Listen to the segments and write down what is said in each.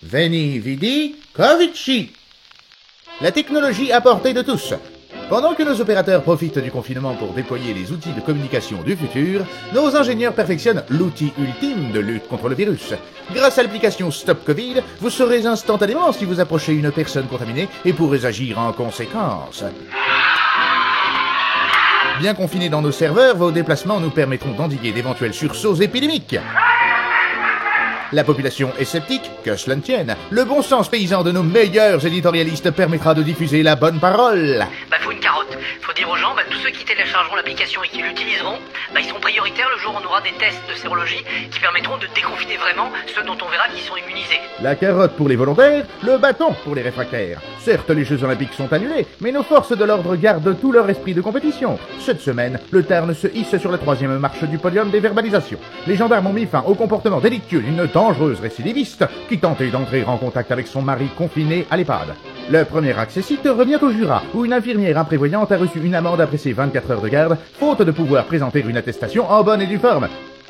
Veni, vidi, covici. La technologie à portée de tous. Pendant que nos opérateurs profitent du confinement pour déployer les outils de communication du futur, nos ingénieurs perfectionnent l'outil ultime de lutte contre le virus. Grâce à l'application Stop Covid, vous saurez instantanément si vous approchez une personne contaminée et pourrez agir en conséquence. Bien confinés dans nos serveurs, vos déplacements nous permettront d'endiguer d'éventuels sursauts épidémiques. La population est sceptique, que cela ne tienne. Le bon sens paysan de nos meilleurs éditorialistes permettra de diffuser la bonne parole. Faut une carotte. Faut dire aux gens, tous ceux qui téléchargeront l'application et qui l'utiliseront, ils seront prioritaires le jour où on aura des tests de sérologie qui permettront de déconfiner vraiment ceux dont on verra qu'ils sont immunisés. La carotte pour les volontaires, le bâton pour les réfractaires. Certes, les Jeux Olympiques sont annulés, mais nos forces de l'ordre gardent tout leur esprit de compétition. Cette semaine, le Tarn se hisse sur la 3e marche du podium des verbalisations. Les gendarmes ont mis fin au comportement délictueux d'une dangereuse récidiviste qui tentait d'entrer en contact avec son mari confiné à l'EHPAD. Le premier accessite revient au Jura, où une infirmière imprévoyante a reçu une amende après ses 24 heures de garde, faute de pouvoir présenter une attestation en bonne et due forme.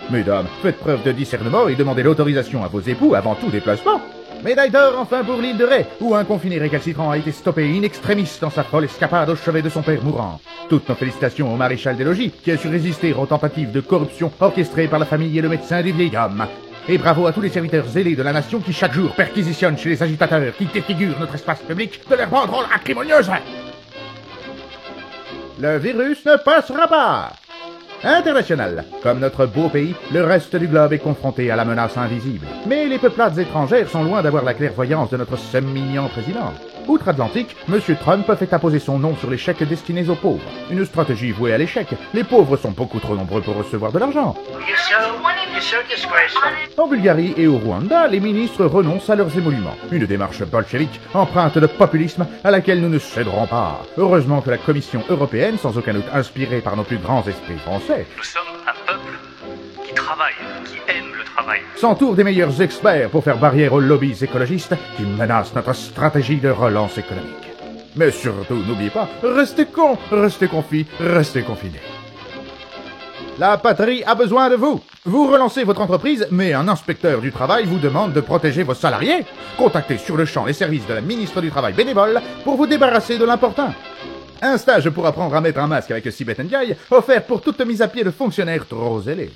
Mesdames, faites preuve de discernement et demandez l'autorisation à vos époux avant tout déplacement. Médaille d'or enfin pour l'île de Ré, où un confiné récalcitrant a été stoppé in extremis dans sa folle escapade au chevet de son père mourant. Toutes nos félicitations au maréchal des logis, qui a su résister aux tentatives de corruption orchestrées par la famille et le médecin du vieil homme. Et bravo à tous les serviteurs zélés de la nation qui chaque jour perquisitionnent chez les agitateurs qui défigurent notre espace public de leurs banderoles acrimonieuses. Le virus ne passera pas. International. Comme notre beau pays, le reste du globe est confronté à la menace invisible. Mais les peuplades étrangères sont loin d'avoir la clairvoyance de notre semi-mignon président. Outre-Atlantique, M. Trump fait apposer son nom sur les chèques destinés aux pauvres. Une stratégie vouée à l'échec. Les pauvres sont beaucoup trop nombreux pour recevoir de l'argent. En Bulgarie et au Rwanda, les ministres renoncent à leurs émoluments. Une démarche bolchevique, empreinte de populisme, à laquelle nous ne céderons pas. Heureusement que la Commission européenne, sans aucun doute inspirée par nos plus grands esprits français, nous sommes un peuple qui travaille, qui aime le travail, s'entoure des meilleurs experts pour faire barrière aux lobbies écologistes qui menacent notre stratégie de relance économique. Mais surtout, n'oubliez pas, restez cons, restez confis, restez confinés. La patrie a besoin de vous. Vous relancez votre entreprise, mais un inspecteur du travail vous demande de protéger vos salariés. Contactez sur le champ les services de la ministre du Travail bénévole pour vous débarrasser de l'important. Un stage pour apprendre à mettre un masque avec Sibeth Ndiaye, offert pour toute mise à pied de fonctionnaires trop zélés.